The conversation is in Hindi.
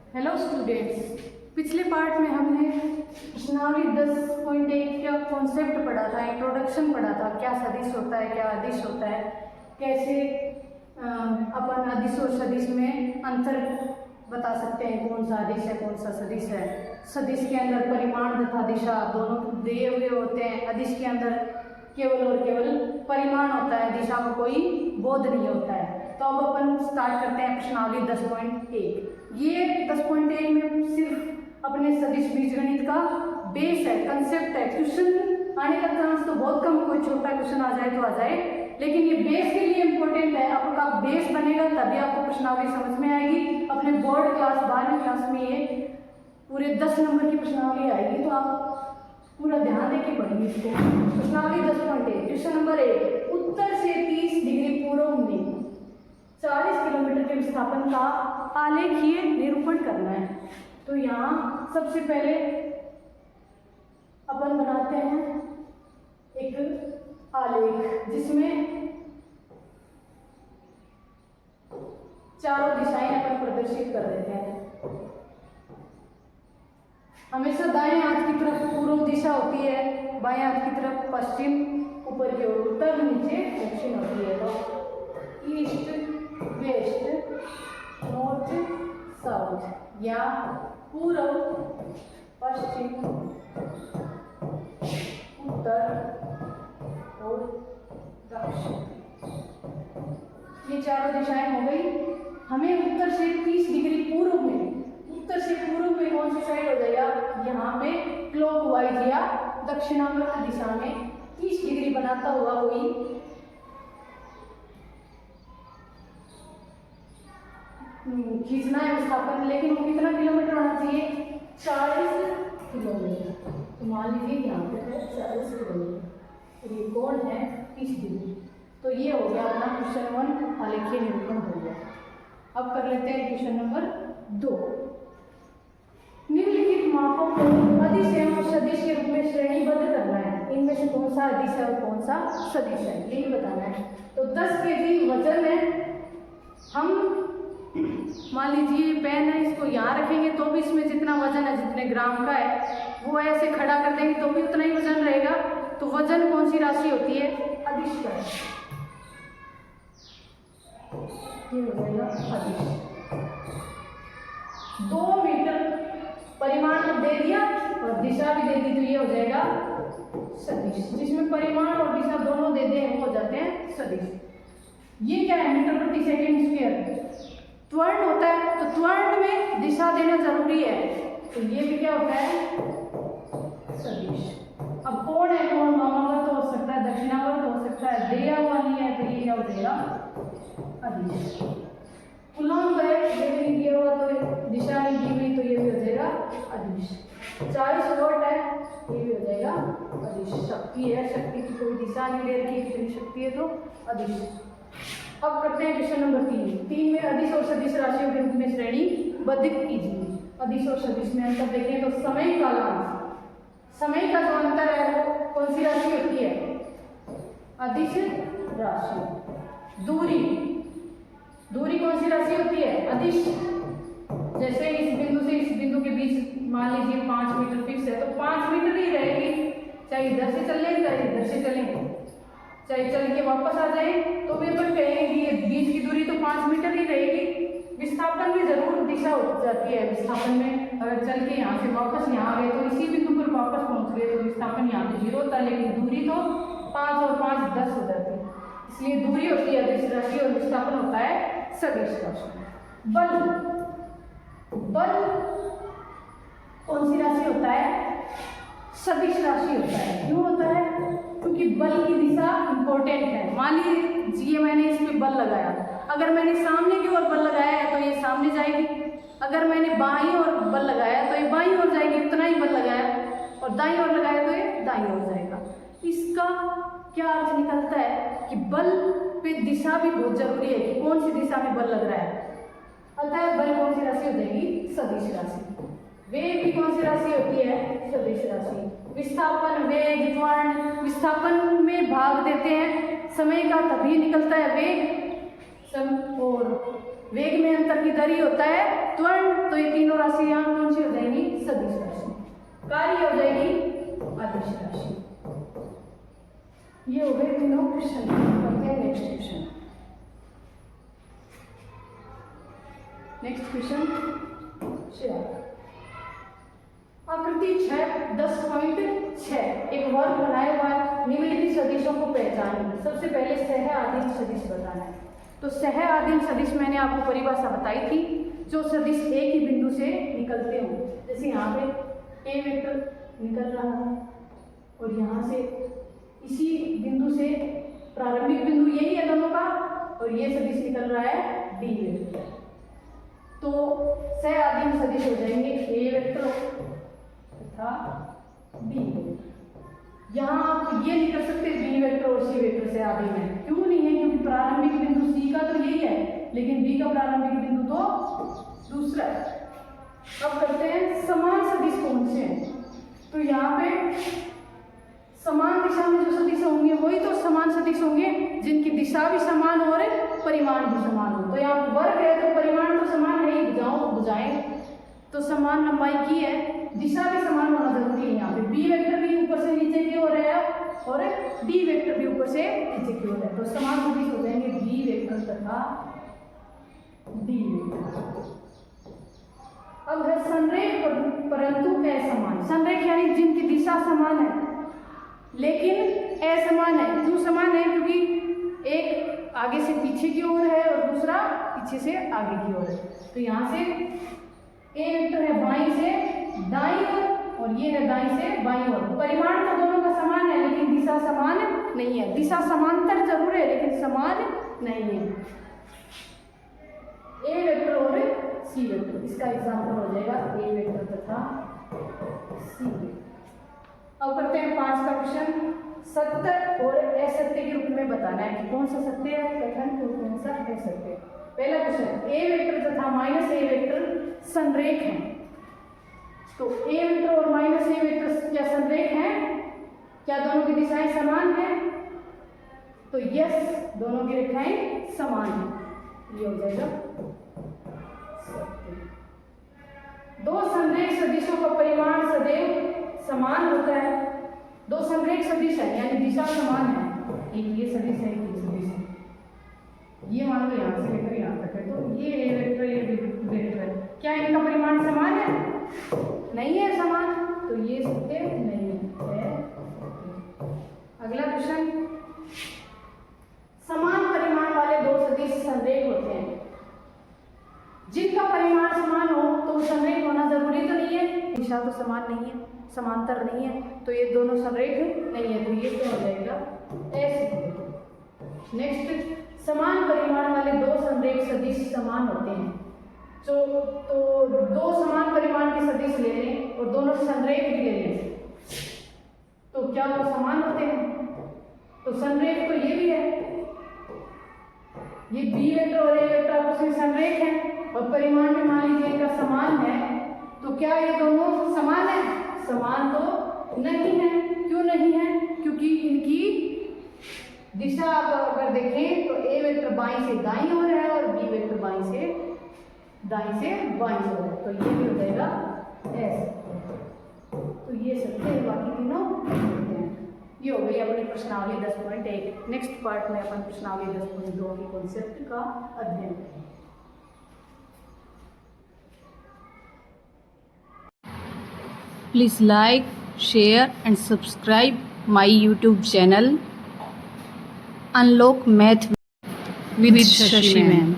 हेलो स्टूडेंट्स, पिछले पार्ट में हमने प्रश्नावली 10.1 का कॉन्सेप्ट पढ़ा था, इंट्रोडक्शन पढ़ा था, क्या सदिश होता है, क्या अदिश होता है, कैसे अपन अदिश और सदिश में अंतर बता सकते हैं, कौन सा अदिश है कौन सा सदिश है। सदिश के अंदर परिमाण तथा दिशा दोनों दिए हुए होते हैं, अदिश के अंदर केवल और केवल परिमाण होता है, दिशा में कोई बोध नहीं होता है। तो अब अपन स्टार्ट करते हैं प्रश्नावली 10.1। ये 10.1 में सिर्फ अपने सदिश बीजगणित का बेस है, कंसेप्ट है। क्वेश्चन आने का चांस तो बहुत कम, कोई छोटा क्वेश्चन आ जाए तो आ जाए, लेकिन ये बेस के लिए इम्पोर्टेंट है। आपका बेस बनेगा तभी आपको प्रश्नावली समझ में आएगी। अपने बोर्ड क्लास 12वीं क्लास में ये पूरे 10 नंबर की प्रश्नावली आएगी, तो आप पूरा ध्यान देके पढ़िए इसको। प्रश्नावली 10.1 क्वेश्चन नंबर 1, उत्तर से 30 डिग्री पूर्व में 40 किलोमीटर के विस्थापन का आलेखीय निरूपण करना है। तो यहाँ सबसे पहले अपन बनाते हैं एक आलेख जिसमें चारों दिशाएं अपन प्रदर्शित कर देते हैं। हमेशा दाएं हाथ की तरफ पूर्व दिशा होती है, बाएं हाथ की तरफ पश्चिम, ऊपर की ओर उत्तर, नीचे दक्षिण होती है। तो ईस्ट वेस्ट नॉर्थ साउथ या पूर्व पश्चिम उत्तर और दक्षिण, ये चारों दिशाएं हो गई। हमें उत्तर से 30 डिग्री पूर्व में, उत्तर से पूर्व में कौन सी साइड हो जाएगा, यहाँ पे क्लॉकवाइज या दक्षिणावर्त दिशा में 30 डिग्री बनाता हुआ कोई खींचना है विस्थापन। लेकिन वो कितना किलोमीटर होना चाहिए, 40 किलोमीटर। तो मान लीजिए यहाँ पे है 40 किलोमीटर, ये कोण है 30 डिग्री। तो ये हो गया अपना क्वेश्चन 1, आलेखीय निरूपण हो गया। अब कर लेते हैं क्वेश्चन नंबर 2। निम्नलिखित मापों को अदिश एवं सदिश के रूप में श्रेणीबद्ध करना है। इनमें से कौन सा अदिश है और कौन सा सदिश है, यही बताना है। तो 10 केजी वजन है। हम मान लीजिए पेन है, इसको यहाँ रखेंगे तो भी इसमें जितना वजन है, जितने ग्राम का है, वो ऐसे खड़ा कर देंगे तो भी उतना ही वजन रहेगा। तो वजन कौन सी राशि होती है, अदिश का, ये हो जाएगा अदिश। 2 मीटर परिमाण तो दे दिया और दिशा भी दे दी, तो ये हो जाएगा सदिश। जिसमें परिमाण और दिशा दोनों दे दे हो जाते हैं सदिश। ये क्या है, मीटर प्रति सेकेंड स्क्वायर। त्वरण होता है तो त्वरण में दिशा देना जरूरी है, तो ये भी क्या होता है, सदिश। अब कोण है, कोण वामावर्त हो सकता है, दक्षिणावर्त हो सकता है, दिया हुआ नहीं है तो ये क्या हो जाएगा, अदिश। उल्लंघ है, लेकिन दिया हुआ तो दिशा नहीं दी हुई, तो ये भी हो जाएगा अदिश। 40 वोल्ट है, ये भी हो जाएगा अदिश। शक्ति है, शक्ति की कोई दिशा नहीं दे रखी, कितनी शक्ति है तो अदिश। अब करते हैं क्वेश्चन नंबर 3 में अदिश और सदिश राशियों के रूप में श्रेणीबद्ध कीजिए। अदिश और सदिश में अंतर देखें तो समय कालांश, समय का जो अंतर है वो कौन सी राशि होती है, अदिश राशि। दूरी, दूरी कौन सी राशि होती है, अदिश। जैसे इस बिंदु से इस बिंदु के बीच मान लीजिए 5 मीटर फिक्स है, तो 5 मीटर ही रहेगी, चाहे इधर से चले चाहे इधर से चले, चाहे चल के वापस आ जाए तो भी अपन कहेंगे ये बीच की दूरी तो 5 मीटर ही रहेगी। विस्थापन में जरूर दिशा हो जाती है। विस्थापन में अगर चल के यहाँ से वापस यहाँ आ गए तो इसी बिंदु पर वापस पहुँच गए तो विस्थापन यहाँ पे 0 होता है, लेकिन दूरी तो 5 और 5 10 हो जाती है। इसलिए दूरी होती है अदिश राशि और विस्थापन होता है सदिश राशि। बल, बल कौन सी राशि होता है, सदिश राशि होता है। क्यों होता है, क्योंकि बल की दिशा इंपॉर्टेंट है। मान लीजिए मैंने इस पे बल लगाया, अगर मैंने सामने की ओर बल लगाया है तो ये सामने जाएगी, अगर मैंने बाईं ओर बल लगाया तो ये बाईं ओर जाएगी, उतना ही बल लगाया, और दाईं ओर लगाया तो ये दाईं ओर जाएगा। इसका क्या अर्थ निकलता है कि बल पे दिशा भी बहुत जरूरी है कि कौन सी दिशा में बल लग रहा है। अतः बल कौन सी राशि हो जाएगी, सदिश राशि। वेग भी कौन सी राशि होती है, सदिश राशि। विस्थापन, वेग, त्वरण, विस्थापन में भाग देते हैं, समय का तभी निकलता है वेग, और वेग में अंतर की दर ही होता है त्वरण, तो ये तीनों राशि यहाँ कौन सी हो जाएंगी? सदिश राशि। कार्य हो जाएगी अदिश राशि। ये हो गए तीनों क्वेश्चन। करते हैं नेक्स्ट क्वेश्चन। नेक्स्ट क्वेश्चन आकृति 10.6 एक वर्ग बनाया हुआ है। निम्नलिखित सदिशों को पहचानिए। सबसे पहले सह आदिम सदिश बताना है। तो सह आदिम सदिश मैंने आपको परिभाषा बताई थी, जो सदिश एक ही बिंदु से निकलते हो। जैसे यहाँ पे ए वेक्टर निकल रहा है और यहाँ से इसी बिंदु से प्रारंभिक बिंदु यही है दोनों का, और ये सदिश निकल रहा है डी वेक्टर। तो सह आदिम सदिश हो जाएंगे ए वेक्टर तथा बी वेक्टर। यहाँ आप ये नहीं कर सकते बी वेक्टर और सी वेक्टर से आदिम है। क्यों नहीं है? क्योंकि प्रारंभिक बिंदु सी का तो यही है, लेकिन बी का प्रारंभिक बिंदु तो दूसरा है। अब करते हैं समान सदिश कौन से हैं। तो यहाँ पे समान दिशा में जो सदिश होंगे वही तो समान सदिश होंगे जिनकी दिशा भी समान और परिमाण भी समान हो। तो यहाँ वर्ग है तो परिमाण तो समान है ही, बुझाएं तो समान लंबाई की है, दिशा भी समान होना जरूरी है। यहाँ पे बी वेक्टर भी ऊपर से नीचे की ओर है और डी वेक्टर भी ऊपर से नीचे की ओर है, तो समान सदिश हो जाएंगे बी वेक्टर तथा डी वेक्टर। अब है संरेख परंतु असमान। संरेख यानी जिनकी दिशा समान है लेकिन असमान है। क्यों समान है? क्योंकि एक आगे से पीछे की ओर है और दूसरा पीछे से आगे की ओर है। तो यहाँ से ए वेक्टर है बाईं से दाईं ओर और ये है दाईं से बाईं ओर। परिमाण तो दोनों का समान है लेकिन दिशा समान नहीं है। दिशा समांतर जरूर है लेकिन समान नहीं है। ए वेक्टर और सी वेक्टर, इसका एग्जाम्पल हो जाएगा ए वेक्टर तथा सी वेक्टर। अब करते हैं 5 का क्वेश्चन। सत्य और असत्य के रूप में बताना है कि कौन सा सत्य है कथन और कौन सा असत्य। पहला क्वेश्चन, ए वेक्टर तथा माइनस ए वेक्टर संरेख हैं। तो ए वेक्टर और माइनस ए वेक्टर क्या संरेख हैं? क्या दोनों की दिशाएं समान हैं? तो यस, दोनों की रेखाएं समान हैं। ये हो जाएगा सत्य। दो संरेख सदिशों का परिमाण सदैव समान होता है। दो संरेख सदिश है यानी दिशा समान है। एक ये सदिश है, एक ये सदिश है। ये मान लो यहाँ से लेकर यहाँ तक है, तो ये ए वेक्टर ये वेक्टर है। क्या इनका परिमाण समान है? नहीं है समान, तो ये सत्य नहीं है। अगला क्वेश्चन, समान परिमाण वाले दो सदिश संरेख होते हैं। जिनका परिमाण समान हो तो संरेख होना जरूरी तो नहीं है, दिशा तो समान नहीं है, समांतर नहीं है, तो ये दोनों संरेख नहीं है। तो ये क्या हो जाएगा? ऐसे। नेक्स्ट, समान परिमाण वाले दो संरेख सदिश समान होते हैं। तो दो समान परिमाण के सदिश ले लें और दोनों संरेख भी ले लें, तो क्या वो समान होते हैं? तो संरेख तो ये भी है, ये बी वेक्टर और ए वेक्टर आपस में संरेख है और परिमाण भी मान लीजिए इनका समान है। तो क्या ये दोनों समान है? समान तो नहीं है। क्यों नहीं है? क्योंकि इनकी दिशा आप अगर देखें तो ए वेक्टर बाईं से दाईं ओर है और बी वेक्टर बाईं से दाईं से बाईं ओर है, तो ये भी हो जाएगा ऐसे। तो ये सत्य है, बाकी तीनों हैं। ये हो गई अपनी प्रश्नावली 10.1। नेक्स्ट पार्ट में अपन प्रश्नावली 10.2 की कॉन्सेप्ट का अध्ययन करेंगे। Please like, share and subscribe my YouTube channel Unlock Math with Shashi Ma'am.